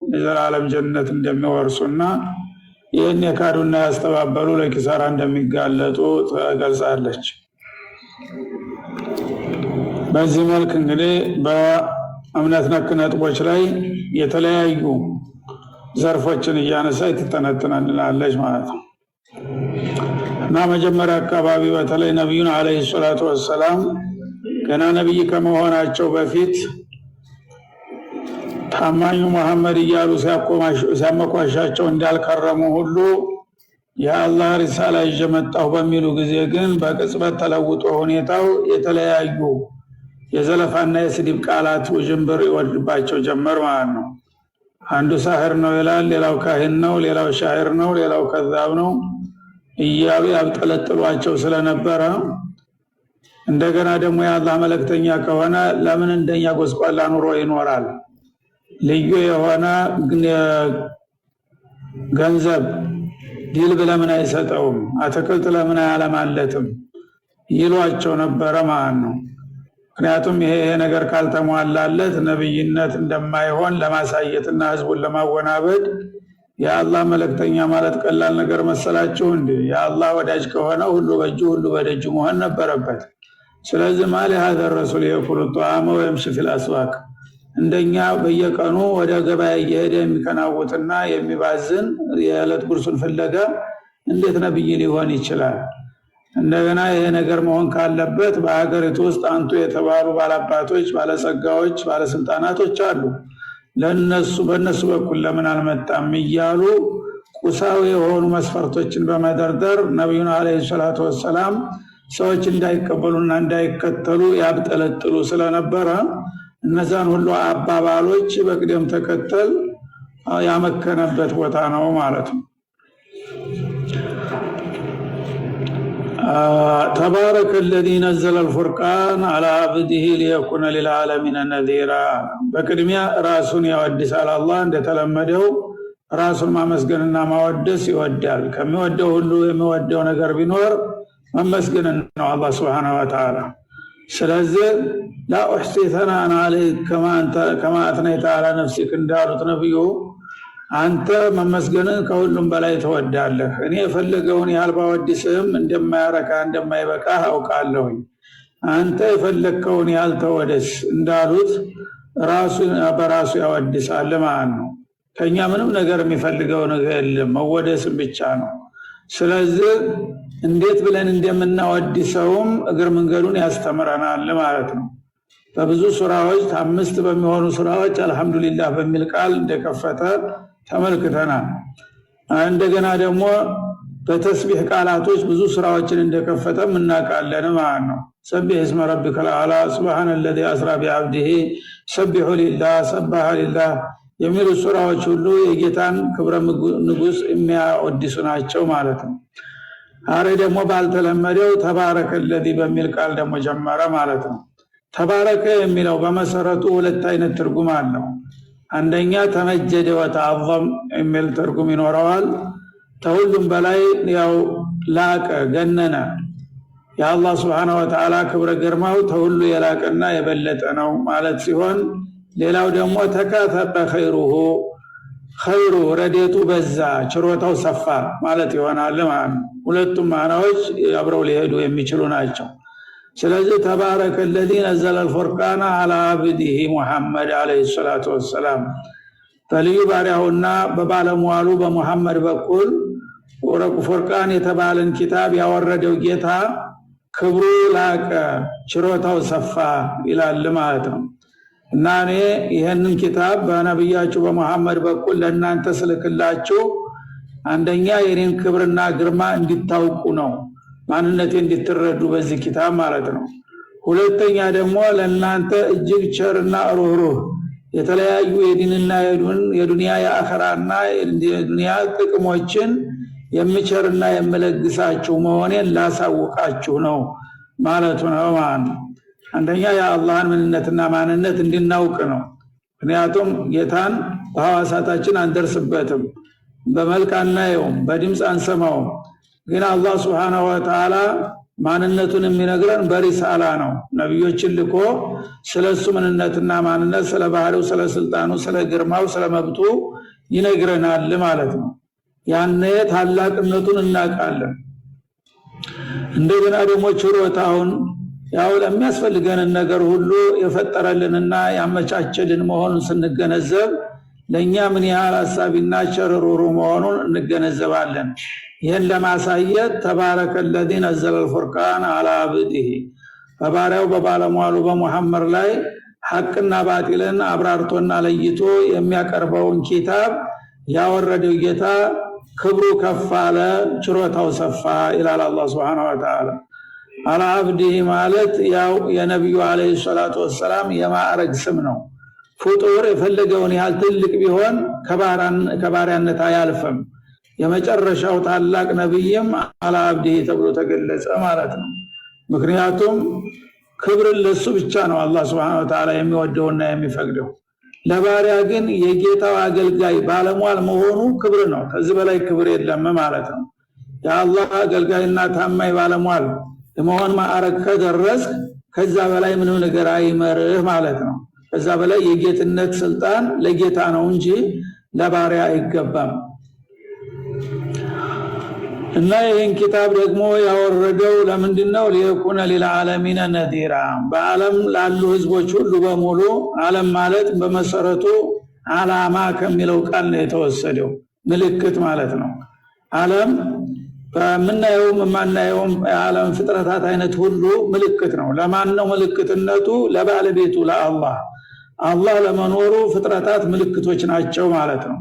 የዘላለም ጀነት እንደሚወርሱና ይህን የካዱና ያስተባበሉ ለኪሳራ እንደሚጋለጡ ተገልጻለች። በዚህ መልክ እንግዲህ በእምነት ነክ ነጥቦች ላይ የተለያዩ ዘርፎችን እያነሳች ትተነትናለች ማለት ነው። እና መጀመሪያ አካባቢ በተለይ ነቢዩን አለይሂ ሰላቱ ወሰላም ገና ነቢይ ከመሆናቸው በፊት ታማኙ መሐመድ እያሉ ሲያመኳሻቸው እንዳልከረሙ ሁሉ የአላህ ሪሳላ ይዤ መጣሁ በሚሉ ጊዜ ግን በቅጽበት ተለውጦ ሁኔታው የተለያዩ የዘለፋና የስድብ ቃላት ውዥንብር ይወርድባቸው ጀመር ማለት ነው። አንዱ ሳህር ነው ይላል፣ ሌላው ካህን ነው፣ ሌላው ሻዕር ነው፣ ሌላው ከዛብ ነው እያሉ ያብጠለጥሏቸው ስለነበረ እንደገና ደግሞ የአላህ መልእክተኛ ከሆነ ለምን እንደኛ ጎስቋላ ኑሮ ይኖራል? ልዩ የሆነ ገንዘብ ዲልብ ለምን አይሰጠውም? አትክልት ለምን አያለማለትም? ይሏቸው ነበረ ማለት ነው። ምክንያቱም ይሄ ነገር ካልተሟላለት ነብይነት እንደማይሆን ለማሳየትና ህዝቡን ለማወናበድ የአላህ መልእክተኛ ማለት ቀላል ነገር መሰላችሁ እንዴ? የአላህ ወዳጅ ከሆነ ሁሉ በእጁ ሁሉ በደጁ መሆን ነበረበት። ስለዚህ ማሊ هذا الرسول يأكل الطعام ويمشي في الأسواق እንደኛ በየቀኑ ወደ ገበያ እየሄደ የሚከናወትና የሚባዝን የዕለት ጉርሱን ፍለጋ እንዴት ነብይ ሊሆን ይችላል? እንደገና ይሄ ነገር መሆን ካለበት በአገሪቱ ውስጥ አንቱ የተባሉ ባላባቶች፣ ባለጸጋዎች፣ ባለስልጣናቶች አሉ። በእነሱ በኩል ለምን አልመጣም እያሉ ቁሳዊ የሆኑ መስፈርቶችን በመደርደር ነቢዩን አለይሂ ሰላቱ ወሰላም ሰዎች እንዳይቀበሉና እንዳይከተሉ ያብጠለጥሉ ስለነበረ እነዛን ሁሉ አባባሎች በቅደም ተከተል ያመከነበት ቦታ ነው ማለት ነው። تبارك الذي نزل الفرقان على عبده ليكون للعالمين نذيرا በቅድሚያ ራሱን ያወድሳል። አላህ እንደተለመደው ራሱን ማመስገንና ማወደስ ይወዳል። ከሚወደው ሁሉ የሚወደው ነገር ቢኖር መመስገን ነው አላህ Subhanahu Wa Ta'ala። ስለዚህ لا احصي ثناء عليك كما اثنيت على نفسك እንዳሉት ነብዩ አንተ መመስገንን ከሁሉም በላይ ተወዳለህ። እኔ የፈለገውን ያህል ባወድስህም እንደማያረካ እንደማይበቃ አውቃለሁ። አንተ የፈለከውን ያህል ተወደስ እንዳሉት ራሱን በራሱ ያወድሳል ማለት ነው። ከኛ ምንም ነገር የሚፈልገው ነገር የለም፣ መወደስም ብቻ ነው። ስለዚህ እንዴት ብለን እንደምናወድሰውም እግር መንገዱን ያስተምረናል ማለት ነው። በብዙ ሱራዎች 5 በሚሆኑ ሱራዎች አልহামዱሊላህ በሚል ቃል እንደከፈተ ተመልክተናል። እንደገና ደግሞ በተስቢህ ቃላቶች ብዙ ሱራዎችን እንደከፈተ እናውቃለን ማለት ነው። ሰቢህ እስመ ረቢከል አዕላ ሱብሃነለዚ አስራ ቢዐብዲሂ ሰቢሑ ሊላህ ሰበሐ ሊላህ የሚሉ ሱራዎች ሁሉ የጌታን ክብረ ንጉስ የሚያወድሱ ናቸው ማለት ነው። አረ ደግሞ ባልተለመደው ተባረከለዚ በሚል ቃል ደግሞ ጀመረ ማለት ነው። ተባረከ የሚለው በመሰረቱ ሁለት አይነት ትርጉም አለው። አንደኛ ተመጀደ ወተዓዘም የሚል ትርጉም ይኖረዋል። ከሁሉም በላይ ያው ላቀ ገነነ የአላህ Subhanahu Wa Ta'ala ክብረ ግርማው ከሁሉ የላቀና የበለጠ ነው ማለት ሲሆን፣ ሌላው ደግሞ ተካተበ ኸይሩ ረዴቱ በዛ ችሮታው ሰፋ ማለት ይሆናል ማለት ነው። ሁለቱም ማናዎች አብረው ሊሄዱ የሚችሉ ናቸው። ስለዚህ ተባረከ الذي نزل الفرقان على عبده محمد عليه الصلاه والسلام በልዩ ባሪያውና በባለሟሉ በመሐመድ በኩል ወረቁ ፉርቃን የተባለን ኪታብ ያወረደው ጌታ ክብሩ ላቀ ችሮታው ሰፋ ይላል ማለት ነው። እና እኔ ይሄንን ኪታብ በነብያችሁ በመሐመድ በኩል ለእናንተ ስልክላችሁ አንደኛ የኔን ክብርና ግርማ እንድታውቁ ነው፣ ማንነቴ እንድትረዱ በዚህ ኪታብ ማለት ነው። ሁለተኛ ደግሞ ለእናንተ እጅግ ቸርና ሩህሩህ የተለያዩ የዲንና የዱንያ የአኺራና የዱንያ ጥቅሞችን የሚቸርና የመለግሳችሁ መሆኔን ላሳውቃችሁ ነው ማለቱ ነው ማለት ነው። አንደኛ የአላህን ምንነትና ማንነት እንድናውቅ ነው። ምክንያቱም ጌታን በሐዋሳታችን አንደርስበትም፣ በመልክ አናየውም፣ በድምፅ አንሰማውም። ግን አላህ Subhanahu Wa Ta'ala ማንነቱን የሚነግረን በሪሳላ ነው። ነብዮችን ልኮ ስለሱ ምንነትና ማንነት፣ ስለ ባህሪው፣ ስለ ስልጣኑ፣ ስለ ግርማው፣ ስለ መብቱ ይነግረናል ማለት ነው። ያኔ ታላቅነቱን እናውቃለን። እንደገና ደግሞ ችሮታውን ያው ለሚያስፈልገን ነገር ሁሉ የፈጠረልንና ያመቻቸልን መሆኑን ስንገነዘብ ለኛ ምን ያህል አሳቢና ቸርሩሩ መሆኑን እንገነዘባለን። ይህን ለማሳየት ተባረከ الذي نزل الفرقان على عبده በባሪያው በባለሟሉ በመሐመድ ላይ ሐቅና ባጢልን አብራርቶና ለይቶ የሚያቀርበውን ኪታብ ያወረደው ጌታ ክብሩ ከፍ አለ፣ ችሮታው ሰፋ ይላል አላህ Subhanahu Wa Ta'ala። على عبده ማለት ያው የነብዩ አለይሂ ሰላቱ ወሰለም የማዕረግ ስም ነው። ፍጡር የፈለገውን ያህል ትልቅ ቢሆን ከባሪያነት አያልፍም። የመጨረሻው ታላቅ ነብይም على عبده ተብሎ ተገለጸ ማለት ነው። ምክንያቱም ክብር ለሱ ብቻ ነው አላህ Subhanahu Wa Ta'ala የሚወደውና የሚፈቅደው። ለባሪያ ግን የጌታው አገልጋይ ባለሟል መሆኑ ክብር ነው። ከዚህ በላይ ክብር የለም ማለት ነው። የአላህ አገልጋይና ታማኝ ባለሟል ለመሆን ማዕረግ ከደረስክ ከዛ በላይ ምንም ነገር አይመርህ ማለት ነው። ከዛ በላይ የጌትነት ስልጣን ለጌታ ነው እንጂ ለባሪያ አይገባም። እና ይህን ኪታብ ደግሞ ያወረደው ለምንድነው? ሊየኩነ ሊልዓለሚነ ነዚራ በዓለም ላሉ ህዝቦች ሁሉ በሙሉ። ዓለም ማለት በመሰረቱ ዓላማ ከሚለው ቃል ነው የተወሰደው፣ ምልክት ማለት ነው። ዓለም በምናየውም የማናየውም የዓለም ፍጥረታት አይነት ሁሉ ምልክት ነው። ለማን ነው ምልክትነቱ? ለባለቤቱ ለአላህ። አላህ ለመኖሩ ፍጥረታት ምልክቶች ናቸው ማለት ነው።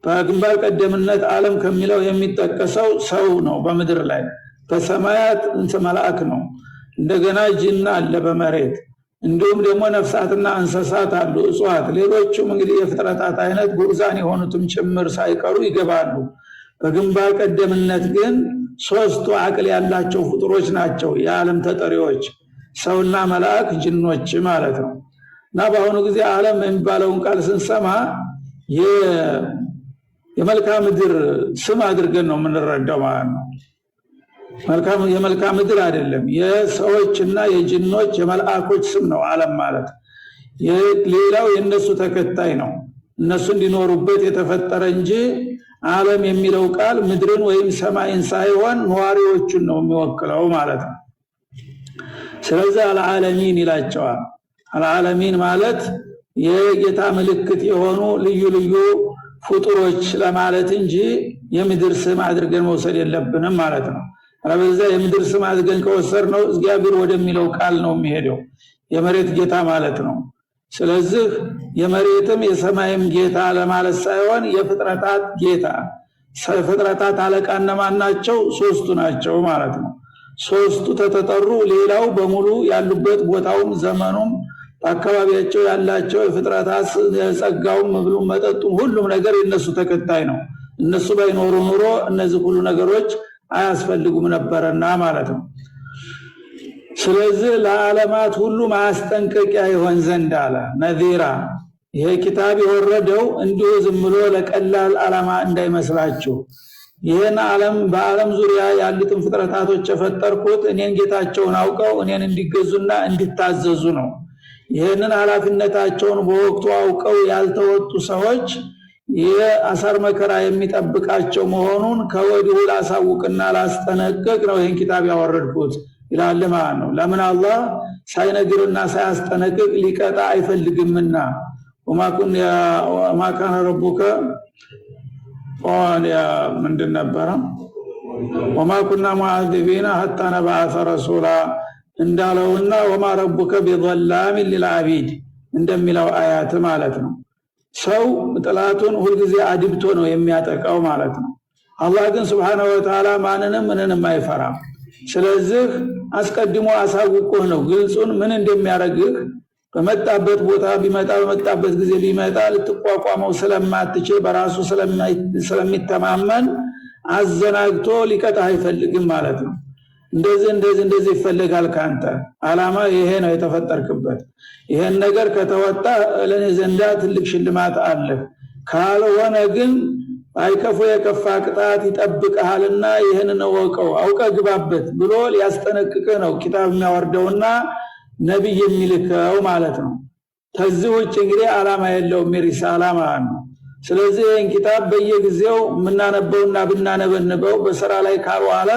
በግንባር ቀደምነት ዓለም ከሚለው የሚጠቀሰው ሰው ነው በምድር ላይ። በሰማያት መላእክ ነው። እንደገና ጅን አለ በመሬት። እንዲሁም ደግሞ ነፍሳትና እንስሳት አሉ፣ እጽዋት፣ ሌሎችም እንግዲህ የፍጥረታት አይነት ጉርዛን የሆኑትም ጭምር ሳይቀሩ ይገባሉ። በግንባር ቀደምነት ግን ሶስቱ አቅል ያላቸው ፍጡሮች ናቸው የዓለም ተጠሪዎች፣ ሰውና መላእክ፣ ጅኖች ማለት ነው። እና በአሁኑ ጊዜ ዓለም የሚባለውን ቃል ስንሰማ የመልክዓ ምድር ስም አድርገን ነው የምንረዳው ማለት ነው። የመልክዓ ምድር አይደለም፣ የሰዎችና የጅኖች የመላእኮች ስም ነው ዓለም ማለት። ሌላው የነሱ ተከታይ ነው፣ እነሱ እንዲኖሩበት የተፈጠረ እንጂ ዓለም የሚለው ቃል ምድርን ወይም ሰማይን ሳይሆን ነዋሪዎቹን ነው የሚወክለው ማለት ነው። ስለዚህ አልዓለሚን ይላቸዋል። አልዓለሚን ማለት የጌታ ምልክት የሆኑ ልዩ ልዩ ፍጡሮች ለማለት እንጂ የምድር ስም አድርገን መውሰድ የለብንም ማለት ነው። አለበለዚያ የምድር ስም አድርገን ከወሰድነው እግዚአብሔር ወደሚለው ቃል ነው የሚሄደው፣ የመሬት ጌታ ማለት ነው። ስለዚህ የመሬትም የሰማይም ጌታ ለማለት ሳይሆን የፍጥረታት ጌታ። ፍጥረታት አለቃ እነማን ናቸው? ሶስቱ ናቸው ማለት ነው። ሶስቱ ተተጠሩ ሌላው በሙሉ ያሉበት ቦታውም ዘመኑም በአካባቢያቸው ያላቸው የፍጥረታት ጸጋውም መብሉም መጠጡም ሁሉም ነገር የነሱ ተከታይ ነው። እነሱ ባይኖሩ ኑሮ እነዚህ ሁሉ ነገሮች አያስፈልጉም ነበርና ማለት ነው። ስለዚህ ለዓለማት ሁሉ ማስጠንቀቂያ ይሆን ዘንድ አለ ነዚራ። ይሄ ኪታብ የወረደው እንዲሁ ዝም ብሎ ለቀላል ዓላማ እንዳይመስላችሁ። ይሄን ዓለም በዓለም ዙሪያ ያሉትን ፍጥረታቶች የፈጠርኩት እኔን ጌታቸውን አውቀው እኔን እንዲገዙና እንዲታዘዙ ነው። ይሄንን ኃላፊነታቸውን በወቅቱ አውቀው ያልተወጡ ሰዎች የአሳር መከራ የሚጠብቃቸው መሆኑን ከወዲሁ ላሳውቅና ላስጠነቅቅ ነው ይሄን ኪታብ ያወረድኩት ይላል ማለት ነው። ለምን አላህ ሳይነግርና ሳያስጠነቅቅ ሊቀጣ አይፈልግምና። ወማ ካነ ረቡከ ምንድን ነበረ? ወማ ኩና ሙዓዚቢና ሐታ ነብዓሰ ረሱላ እንዳለውና ወማ ረቡከ ቢዘላም ሊልዓቢድ እንደሚለው አያት ማለት ነው። ሰው ጥላቱን ሁልጊዜ አድብቶ ነው የሚያጠቃው ማለት ነው። አላህ ግን Subhanahu Wa Ta'ala ማንንም ምንንም አይፈራም። ስለዚህ አስቀድሞ አሳውቆህ ነው ግልጹን ምን እንደሚያረግህ በመጣበት ቦታ ቢመጣ በመጣበት ጊዜ ቢመጣ ልትቋቋመው ስለማትችል በራሱ ስለሚተማመን አዘናግቶ ሊቀጣህ አይፈልግም ማለት ነው። እንደዚህ ይፈልጋል ካንተ ዓላማ ይሄ ነው የተፈጠርክበት። ይሄን ነገር ከተወጣ ለኔ ዘንዳ ትልቅ ሽልማት አለ፣ ካልሆነ ግን አይከፉ የከፋ ቅጣት ይጠብቅሃልና ይሄንን ወቀው አውቀ ግባበት ብሎ ሊያስጠነቅቅህ ነው ኪታብ የሚያወርደውና ነብይ የሚልከው ማለት ነው። ከዚህ ውጭ እንግዲህ ዓላማ የለውም ሪሳላ ማለት ነው። ስለዚህ ይህን ኪታብ በየጊዜው ምናነበውና ብናነበንበው በስራ ላይ ካልዋለ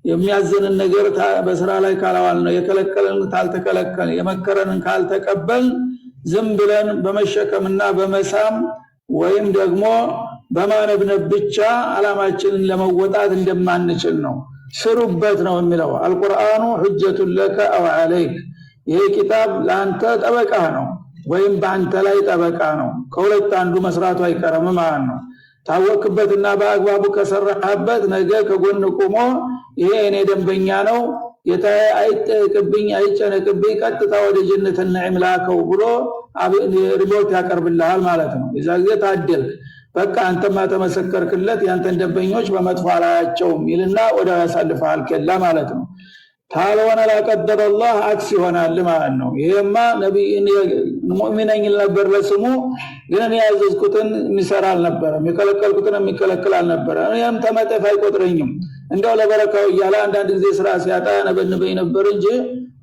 የሚያዘንን ነገር በስራ ላይ ካልዋል ነው የከለከለን ካልተከለከለ የመከረንን ካልተቀበል ዝም ብለን በመሸከምና በመሳም ወይም ደግሞ በማነብነብ ብቻ አላማችንን ለመወጣት እንደማንችል ነው ስሩበት ነው የሚለው አልቁርአኑ ሁጀቱን ለከ አው አለይክ ይሄ ኪታብ ለአንተ ጠበቃ ነው ወይም በአንተ ላይ ጠበቃ ነው ከሁለት አንዱ መስራቱ አይቀርም ማለት ነው ታወክበትና በአግባቡ ከሰራህበት ነገ ከጎን ቆሞ ይሄ እኔ ደንበኛ ነው የታይ አይጠቅብኝ አይጨነቅብኝ ቀጥታ ወደ ጀነት النعيم ላከው ብሎ ሪፖርት ያቀርብልሃል ማለት ነው የዛ ጊዜ ታደልክ በቃ አንተማ ተመሰከርክለት ያንተን ደንበኞች በመጥፎ አላያቸው ይልና ወደ ያሳልፋል ከላ ማለት ነው ታልሆነ ለቀደረ الله አክስ ይሆናል ማለት ነው ይሄማ ነብይ ሙእሚነኝ ነበር ለስሙ ግን ያዘዝኩትን ሚሰራ አልነበረም የከለከልኩትን የሚከለከል አልነበረም እኔም ተመጠፍ አይቆጥረኝም እንደው ለበረካው ይያላ አንዳንድ ጊዜ ስራ ሲያጣ ነበንበይ ነበር እንጂ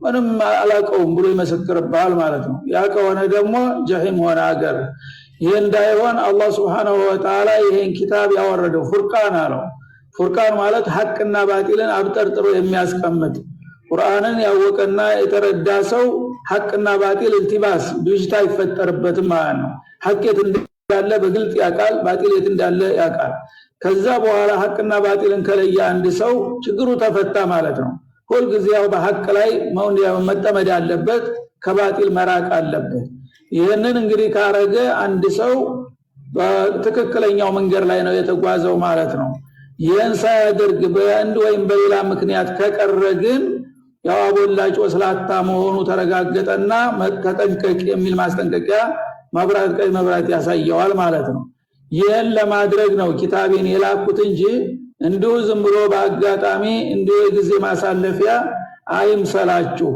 ምንም አላቀውም ብሎ ይመሰክርባል ማለት ነው ያ ከሆነ ደግሞ ጀሂም ሆነ አገር ይሄ እንዳይሆን አላህ Subhanahu Wa Ta'ala ይሄን ኪታብ ያወረደው ፉርቃን አለው ፉርቃን ማለት ሐቅና ባጢልን አብጠርጥሮ የሚያስቀምጥ ቁርአንን ያወቀና የተረዳ ሰው ሐቅና ባጢል እንቲባስ ብጅታ ይፈጠርበትም ማለት ነው ሐቅ የት እንዳለ በግልጽ ያቃል ባጢል የት እንዳለ ያቃል ከዛ በኋላ ሐቅና ባጢልን ከለየ አንድ ሰው ችግሩ ተፈታ ማለት ነው ሁሉ ጊዜ ያው በሐቅ ላይ መጠመድ ያለበት ከባጢል መራቅ አለበት ይሄንን እንግዲህ ካረገ አንድ ሰው በትክክለኛው መንገድ ላይ ነው የተጓዘው ማለት ነው ይሄን ሳያደርግ በአንድ ወይም በሌላ ምክንያት ከቀረ ግን ያው አቦላጭ ወስላታ መሆኑ ተረጋገጠና ተጠንቀቅ የሚል ማስጠንቀቂያ መብራት ቀይ መብራት ያሳየዋል ማለት ነው ይሄን ለማድረግ ነው ኪታቤን የላኩት እንጂ እንዲሁ ዝም ብሎ በአጋጣሚ እንዲሁ የጊዜ ማሳለፊያ አይምሰላችሁ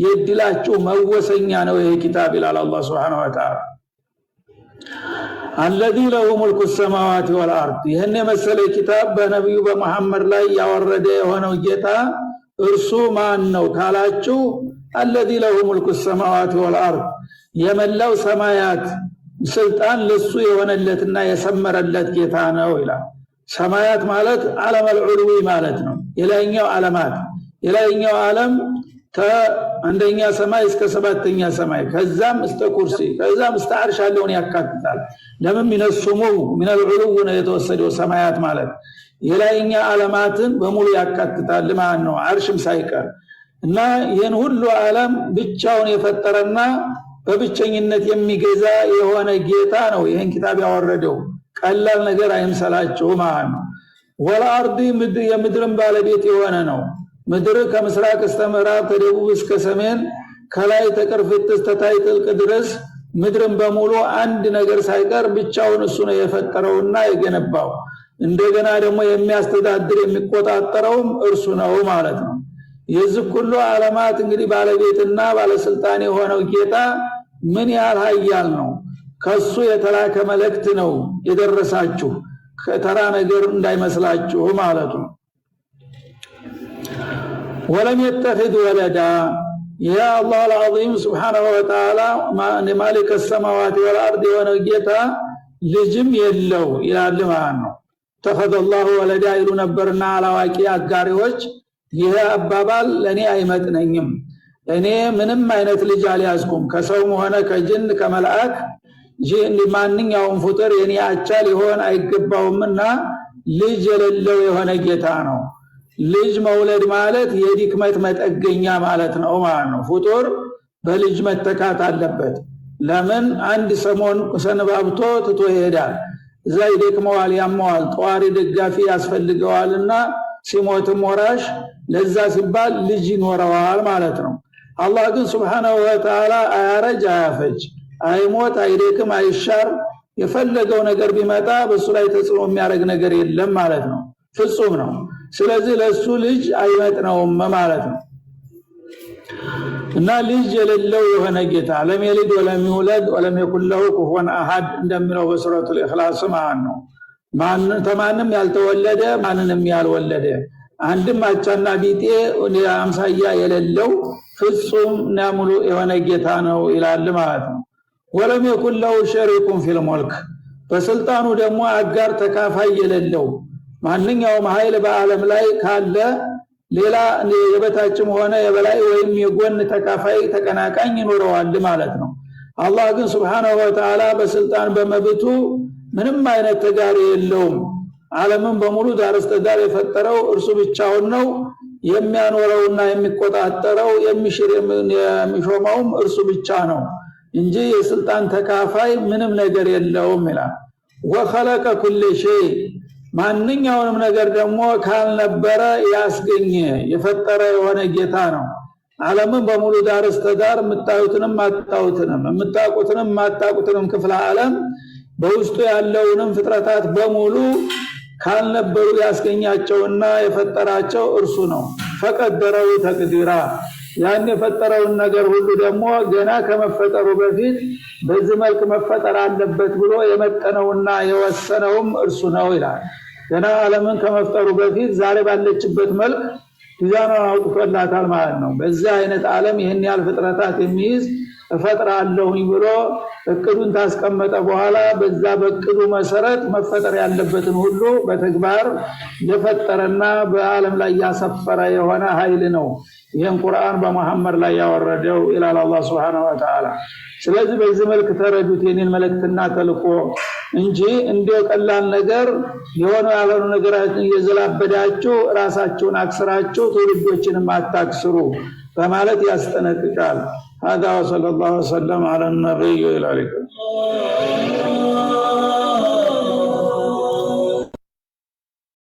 የድላችሁ መወሰኛ ነው ይሄ ኪታብ ይላል አላህ Subhanahu Wa Ta'ala الذي له ملك السماوات والارض ይሄን የመሰለ ኪታብ በነብዩ በመሐመድ ላይ ያወረደ የሆነው ጌታ እርሱ ማን ነው ካላችሁ الذي له ملك السماوات والارض የመላው ሰማያት ስልጣን ለሱ የሆነለትና የሰመረለት ጌታ ነው ይላል ሰማያት ማለት ዓለም العلوي ማለት ነው የላይኛው ዓለማት የላይኛው ዓለም አንደኛ ሰማይ እስከ ሰባተኛ ሰማይ ከዛም እስከ ኩርሲ ከዛም እስከ አርሽ ያለውን ያካትታል ለምን ሚነሱሙ ምን العلو ነው የተወሰደው ሰማያት ማለት የላይኛ ዓለማትን በሙሉ ያካትታል ማለት ነው አርሽም ሳይቀር እና ይሄን ሁሉ ዓለም ብቻውን የፈጠረና በብቸኝነት የሚገዛ የሆነ ጌታ ነው ይሄን ኪታብ ያወረደው ቀላል ነገር አይምሰላችሁ ማለት ነው ወልአርዲ የምድርን ባለቤት የሆነ ነው ምድር ከምስራቅ እስከ ምዕራብ ከደቡብ እስከ ሰሜን ከላይ ተቀርፍት እስከ ታይ ጥልቅ ድረስ ምድርን በሙሉ አንድ ነገር ሳይቀር ብቻውን እሱ ነው የፈጠረውና የገነባው እንደገና ደግሞ የሚያስተዳድር የሚቆጣጠረውም እርሱ ነው ማለት ነው የዚህ ሁሉ ዓለማት እንግዲህ ባለቤትና ባለስልጣን የሆነው ጌታ ምን ያህል ኃያል ነው ከሱ የተላከ መልእክት ነው የደረሳችሁ ከተራ ነገር እንዳይመስላችሁ ማለት ነው ولم يتخذ ولدا يا الله العظيم سبحانه وتعالى مالك السماوات والارض ونجيتا ልጅም የለው ይላል ማለት ነው ተخذ الله ولدا ይሉ ነበርና አላዋቂ አጋሪዎች ይሄ አባባል ለኔ አይመጥነኝም እኔ ምንም አይነት ልጅ አልያዝኩም ከሰውም ሆነ ከጅን ከመላእክ ጂን ማንኛውም ፍጡር የኔ አቻ ሊሆን አይገባውምና ልጅ የሌለው የሆነ ጌታ ነው ልጅ መውለድ ማለት የዲክመት መጠገኛ ማለት ነው ማለት ነው ፍጡር በልጅ መተካት አለበት ለምን አንድ ሰሞን ሰነባብቶ ትቶ ይሄዳል እዛይ ደክመዋል ያመዋል ጧሪ ደጋፊ ያስፈልገዋልና ሲሞትም ወራሽ ለዛ ሲባል ልጅ ይኖረዋል ማለት ነው አላህ ግን Subhanahu Wa Ta'ala አያረጅ አያፈጅ አይሞት አይደክም አይሻር የፈለገው ነገር ቢመጣ በሱ ላይ ተጽዕኖ የሚያደርግ ነገር የለም ማለት ነው ፍጹም ነው ስለዚህ ለሱ ልጅ አይመጥነውም ማለት ነው እና ልጅ የሌለው የሆነ ጌታ ለም የሊድ ወለም ይውለድ ወለም يكن له كفوا احد እንደሚለው በሱረቱል ኢኽላስ ማለት ነው ማንንም ያልተወለደ ማንንም ያልወለደ አንድም አቻና ቢጤ አምሳያ የሌለው ፍጹም ናሙሉ የሆነ ጌታ ነው ይላል ማለት ነው ወለም يكن له شريك في الملك በስልጣኑ ደግሞ አጋር ተካፋይ የሌለው ማንኛውም ኃይል በአለም ላይ ካለ ሌላ የበታችም ሆነ የበላይ ወይም የጎን ተካፋይ ተቀናቃኝ ይኖረዋል ማለት ነው። አላህ ግን Subhanahu Wa Ta'ala በስልጣን በመብቱ ምንም አይነት ተጋሪ የለውም። ዓለምን በሙሉ ዳር እስከ ዳር የፈጠረው እርሱ ብቻውን ነው። የሚያኖረውና የሚቆጣጠረው የሚሽር የሚሾመውም እርሱ ብቻ ነው እንጂ የስልጣን ተካፋይ ምንም ነገር የለውም ይላል። ወخلق كل شيء ማንኛውንም ነገር ደግሞ ካልነበረ ያስገኘ የፈጠረ የሆነ ጌታ ነው። ዓለምን በሙሉ ዳር እስከ ዳር የምታዩትንም አታዩትንም የምታውቁትንም ማታውቁትንም ክፍለ ዓለም በውስጡ ያለውንም ፍጥረታት በሙሉ ካልነበሩ ያስገኛቸውና የፈጠራቸው እርሱ ነው። ፈቀደረው ተቅዲራ ያን የፈጠረውን ነገር ሁሉ ደግሞ ገና ከመፈጠሩ በፊት በዚህ መልክ መፈጠር አለበት ብሎ የመጠነውና የወሰነውም እርሱ ነው ይላል። ገና ዓለምን ከመፍጠሩ በፊት ዛሬ ባለችበት መልክ ዲዛይኑን አውጥቶላታል ማለት ነው። በዛ አይነት ዓለም ይሄን ያህል ፍጥረታት የሚይዝ እፈጥራለሁኝ ብሎ እቅዱን ታስቀመጠ በኋላ በዛ በእቅዱ መሰረት መፈጠር ያለበትን ሁሉ በተግባር የፈጠረና በዓለም ላይ ያሰፈረ የሆነ ኃይል ነው ይሄን ቁርአን በመሐመድ ላይ ያወረደው ኢላላ አላህ Subhanahu Wa Ta'ala። ስለዚህ በዚህ መልክ ተረዱት የኔን መልእክትና ተልቆ እንጂ እንደው ቀላል ነገር የሆነ ያለው ነገራችን እየዘላበዳችሁ ራሳችሁን አክስራችሁ ትውልዶችንም አታክስሩ በማለት ያስጠነቅቃል። هذا وصلى الله وسلم على النبي الكريم